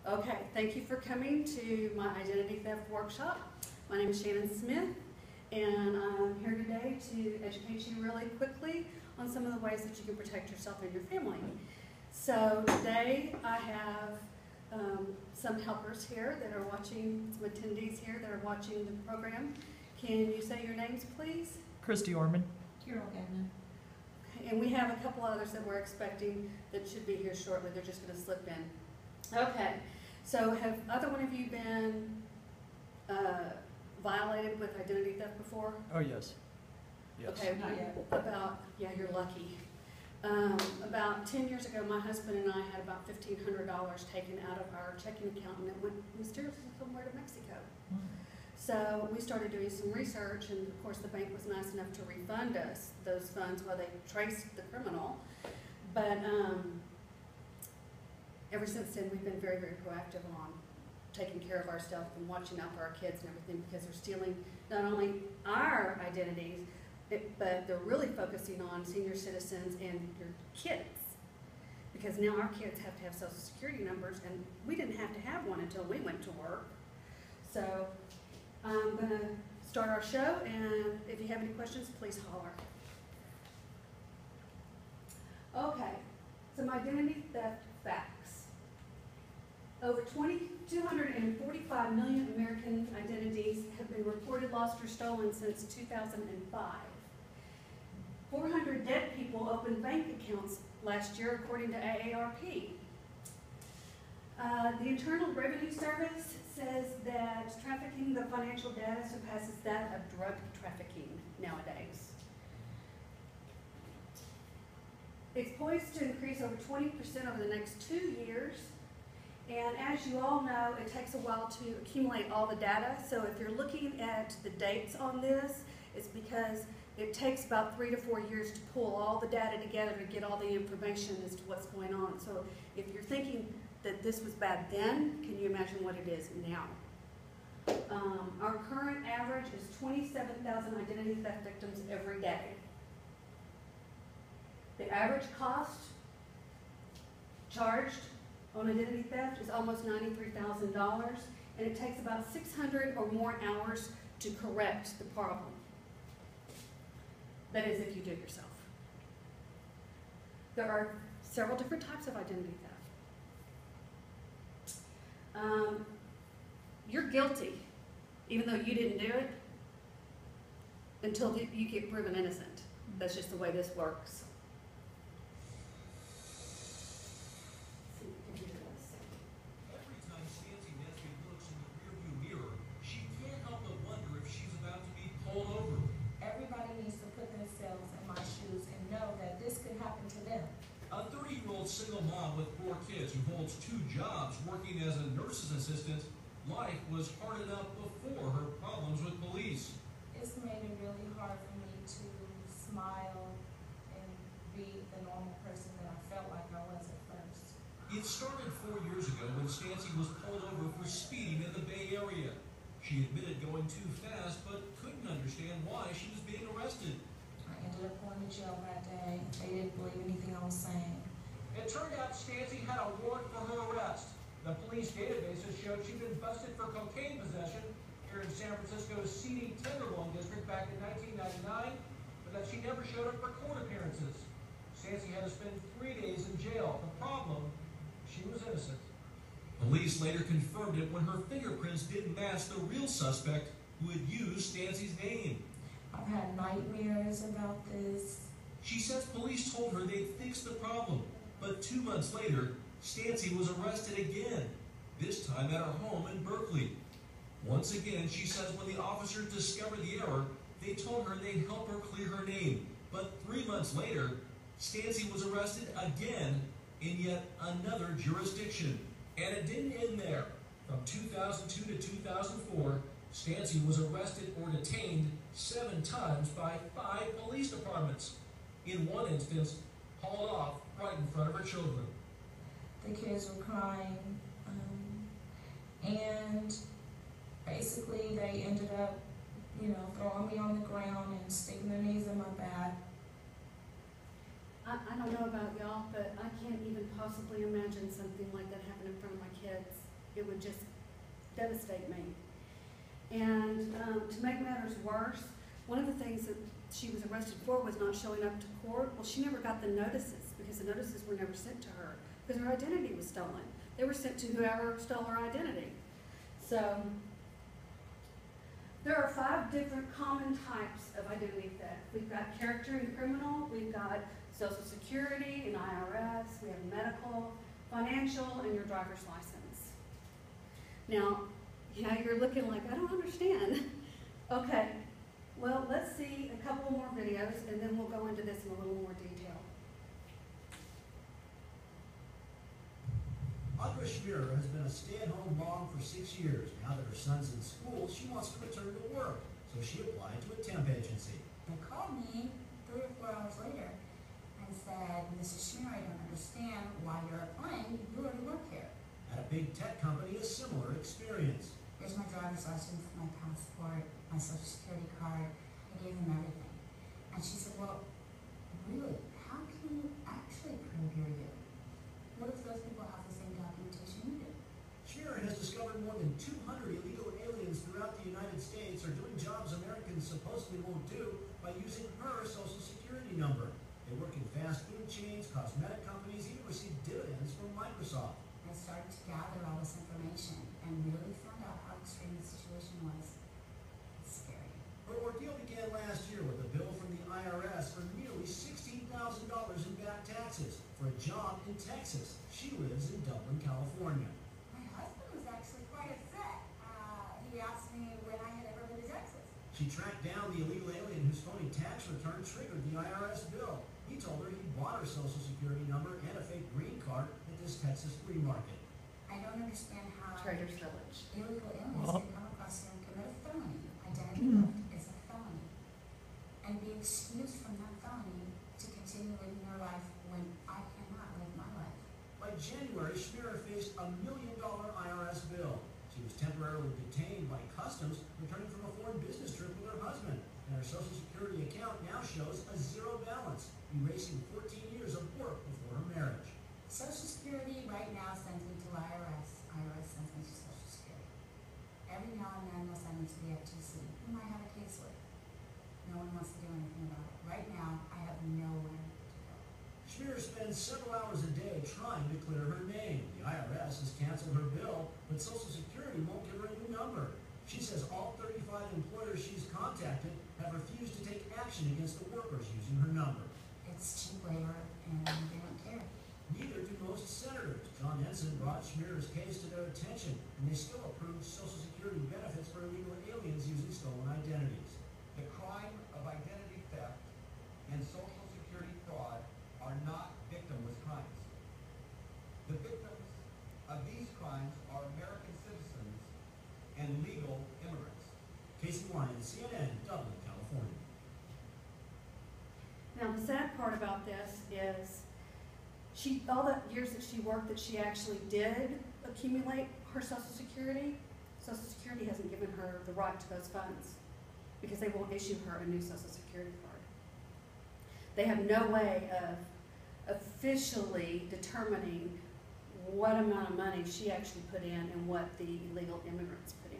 Okay, thank you for coming to my identity theft workshop. My name is Shannon Smith, and I'm here today to educate you really quickly on some of the ways that you can protect yourself and your family. So today I have some helpers here that are watching, some attendees here that are watching the program. Can you say your names, please? Christy Orman. Carol Gagnon. And we have a couple others that we're expecting that should be here shortly. They're just going to slip in. Okay, so have either one of you been violated with identity theft before? Oh, yes. Yes. Okay, Not yet. yeah, you're lucky. About 10 years ago, my husband and I had about $1,500 taken out of our checking account, and it went mysteriously somewhere to Mexico. So we started doing some research, and of course the bank was nice enough to refund us those funds while they traced the criminal. But ever since then, we've been very, very proactive on taking care of ourselves and watching out for our kids and everything, because they're stealing not only our identities, but they're really focusing on senior citizens and your kids. Because now our kids have to have Social Security numbers, and we didn't have to have one until we went to work. So I'm going to start our show, and if you have any questions, please holler. Okay, some identity theft facts. Over 245 million American identities have been reported lost or stolen since 2005. 400 dead people opened bank accounts last year, according to AARP. The Internal Revenue Service says that trafficking the financial data surpasses that of drug trafficking nowadays. It's poised to increase over 20% over the next 2 years. And as you all know, it takes a while to accumulate all the data. So if you're looking at the dates on this, it's because it takes about 3 to 4 years to pull all the data together to get all the information as to what's going on. So if you're thinking that this was bad then, can you imagine what it is now? Our current average is 27,000 identity theft victims every day. The average cost charged on identity theft is almost $93,000, and it takes about 600 or more hours to correct the problem. That is, if you do it yourself. There are several different types of identity theft. You're guilty, even though you didn't do it, until you get proven innocent. That's just the way this works. Every time Stancy Nesby looks in the rearview mirror, she can't help but wonder if she's about to be pulled over. Everybody needs to put themselves in my shoes and know that this could happen to them. A 30-year-old single mom with 4 kids who holds 2 jobs working as a nurse's assistant, life was hard enough before her problems with police. It's made it really hard for me to smile and be the normal person that I felt like I was at first. It started 4 years ago when Stancy was pulled over for speeding in the Bay Area. She admitted going too fast, but couldn't understand why she was being arrested. I ended up going to jail that day. They didn't believe anything I was saying. It turned out Stancy had a warrant for her arrest. The police databases showed she'd been busted for cocaine possession here in San Francisco's seedy Tenderloin district back in 1999, but that she never showed up for court appearances. Stancy had to spend 3 days in jail. The problem, she was innocent. Police later confirmed it when her fingerprints didn't match the real suspect who had used Stancy's name. I've had nightmares about this. She says police told her they'd fix the problem, but 2 months later, Stancy was arrested again, this time at her home in Berkeley. Once again, she says when the officers discovered the error, they told her they'd help her clear her name. But 3 months later, Stancy was arrested again in yet another jurisdiction. And it didn't end there. From 2002 to 2004, Stancy was arrested or detained 7 times by 5 police departments. In one instance, hauled off right in front of her children. The kids were crying, and basically they ended up, throwing me on the ground and sticking their knees in my back. I don't know about y'all, but I can't even possibly imagine something like that happening in front of my kids. It would just devastate me. And to make matters worse, one of the things that she was arrested for was not showing up to court. Well, she never got the notices because the notices were never sent to her because her identity was stolen. They were sent to whoever stole her identity. So there are 5 different common types of identity theft. We've got character and criminal, we've got Social Security and IRS, we have medical, financial, and your driver's license. Now you're looking like, I don't understand. Okay, well, let's see a couple more videos and then we'll go into this in a little more detail. Audra Schmier has been a stay-at-home mom for 6 years. Now that her son's in school, she wants to return to work, so she applied to a temp agency. They called me 3 or 4 hours later and said, Mrs. Schmier, I don't understand why you're applying. You already work here. At a big tech company, a similar experience. Here's my driver's license, my passport, my social security card. I gave them everything. And she said, well, really, how can you actually prove you're you? What if those people have the same documentation you do? Schmier has discovered more than 200 illegal aliens throughout the United States are doing jobs Americans supposedly won't do by using her social security number. They work in fast food chains, cosmetic companies, even receive dividends from Microsoft. I started to gather all this information and really found out how extreme the situation was. It's scary. Her ordeal began last year with a bill from the IRS for nearly $16,000 in back taxes for a job in Texas. She lives in Dublin, California. My husband was actually quite upset. He asked me when I had ever been to Texas. She tracked down the illegal alien whose phony tax return triggered the IRS bill. He told her he bought her social security number and a fake green card at this Texas flea market. I don't understand how Trader's Village. illegal aliens can come across here and commit a felony. Identity theft is a felony. And be excused from that felony to continue living your life when I cannot live my life. By January, Schmier faced a $1 million IRS bill. She was temporarily detained by customs returning from a foreign business trip with her husband, and her Social Security account now shows a 0 balance, erasing 14 years of work before her marriage. Social Security right now sends me to IRS. IRS sends me to Social Security. Every now and then they'll send me to the FTC, whom I have a case with. No one wants to do anything about it. Right now, I have nowhere to go. Schmier spends several hours a day trying to clear her name. The IRS has canceled her bill, but Social Security won't give her a new number. She says all 35 employers she's contacted have refused to take action against the workers using her number. It's cheap labor, and they don't care. Neither do most senators. John Ensign brought Schmier's case to their attention, and they still approved Social Security benefits for illegal aliens using stolen identities. The crime of identity theft and Social Security fraud are not victimless crimes. The victims of these crimes are American citizens and legal immigrants. Casey Lyons, CNN, Dublin, California. Now, the sad part about this is all the years that she worked that she actually did accumulate her Social Security hasn't given her the right to those funds because they won't issue her a new Social Security card. They have no way of officially determining what amount of money she actually put in and what the illegal immigrants put in.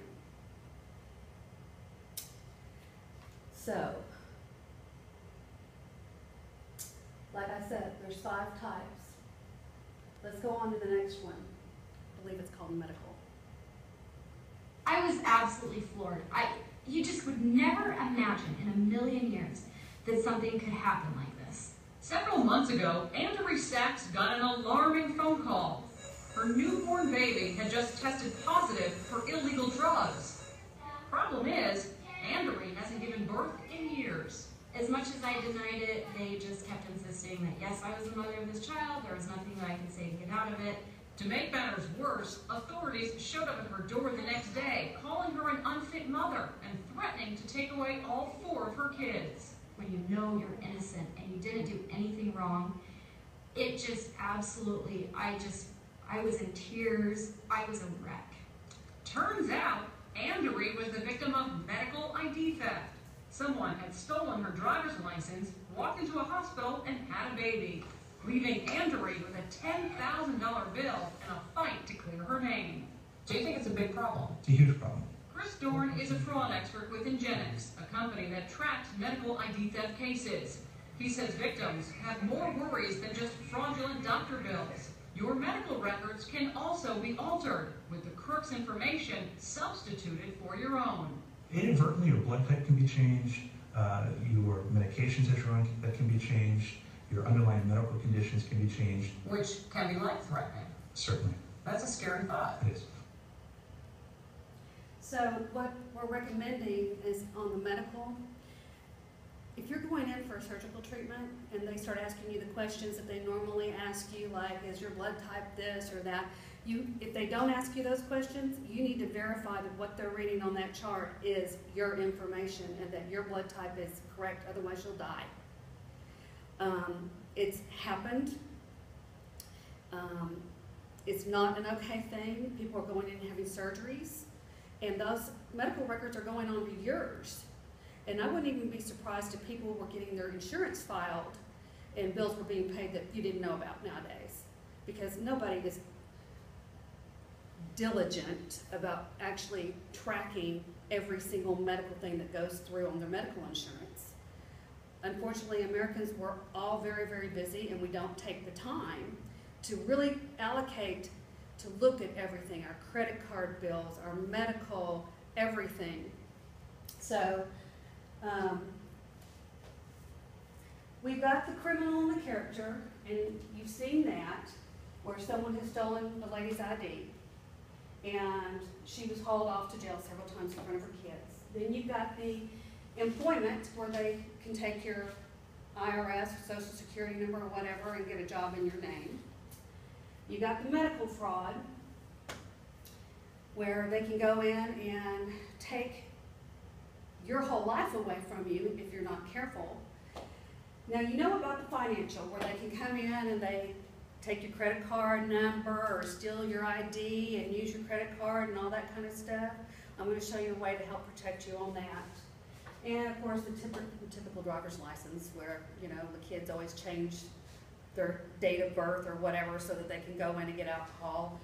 So, like I said, there's 5 types. Let's go on to the next one. I believe it's called medical. I was absolutely floored. You just would never imagine in a million years that something could happen like this. Several months ago, Anne-Marie Sachs got an alarming phone call. Her newborn baby had just tested positive for illegal drugs. Problem is, Anne-Marie hasn't given birth in years. As much as I denied it, they just kept insisting that yes, I was the mother of this child, there was nothing that I could say to get out of it. To make matters worse, authorities showed up at her door the next day, calling her an unfit mother and threatening to take away all 4 of her kids. When you know you're innocent and you didn't do anything wrong, it just absolutely, I was in tears, I was a wreck. Turns out, Anne-Marie was the victim of medical ID theft. Someone had stolen her driver's license, walked into a hospital, and had a baby, leaving Anne-Marie with a $10,000 bill and a fight to clear her name. So you think it's a big problem? It's a huge problem. Chris Dorn is a fraud expert with Ingenix, a company that tracks medical ID theft cases. He says victims have more worries than just fraudulent doctor bills. Your medical records can also be altered, with the crook's information substituted for your own. Inadvertently, your blood type can be changed, your medications that you're on that can be changed, your underlying medical conditions can be changed. Which can be life-threatening. Certainly. That's a scary thought. It is. So what we're recommending is on the medical, if you're going in for a surgical treatment and they start asking you the questions that they normally ask you, like, is your blood type this or that, if they don't ask you those questions, you need to verify that what they're reading on that chart is your information and that your blood type is correct, otherwise you'll die. It's happened. It's not an okay thing. People are going in and having surgeries, and those medical records are going on to yours. And I wouldn't even be surprised if people were getting their insurance filed and bills were being paid that you didn't know about nowadays, because nobody is diligent about actually tracking every single medical thing that goes through on their medical insurance. Unfortunately, Americans, we're all very, very busy, and we don't take the time to really allocate to look at everything, our credit card bills, our medical, everything. So we've got the criminal and the character, and you've seen that, where someone has stolen the lady's ID, and she was hauled off to jail several times in front of her kids. Then you've got the employment, where they can take your IRS, Social Security number, or whatever, and get a job in your name. You got the medical fraud, where they can go in and take your whole life away from you if you're not careful. Now, you know about the financial, where they can come in and they take your credit card number or steal your ID and use your credit card and all that kind of stuff. I'm going to show you a way to help protect you on that. And of course, the typical driver's license, where, you know, the kids always change their date of birth or whatever so that they can go in and get alcohol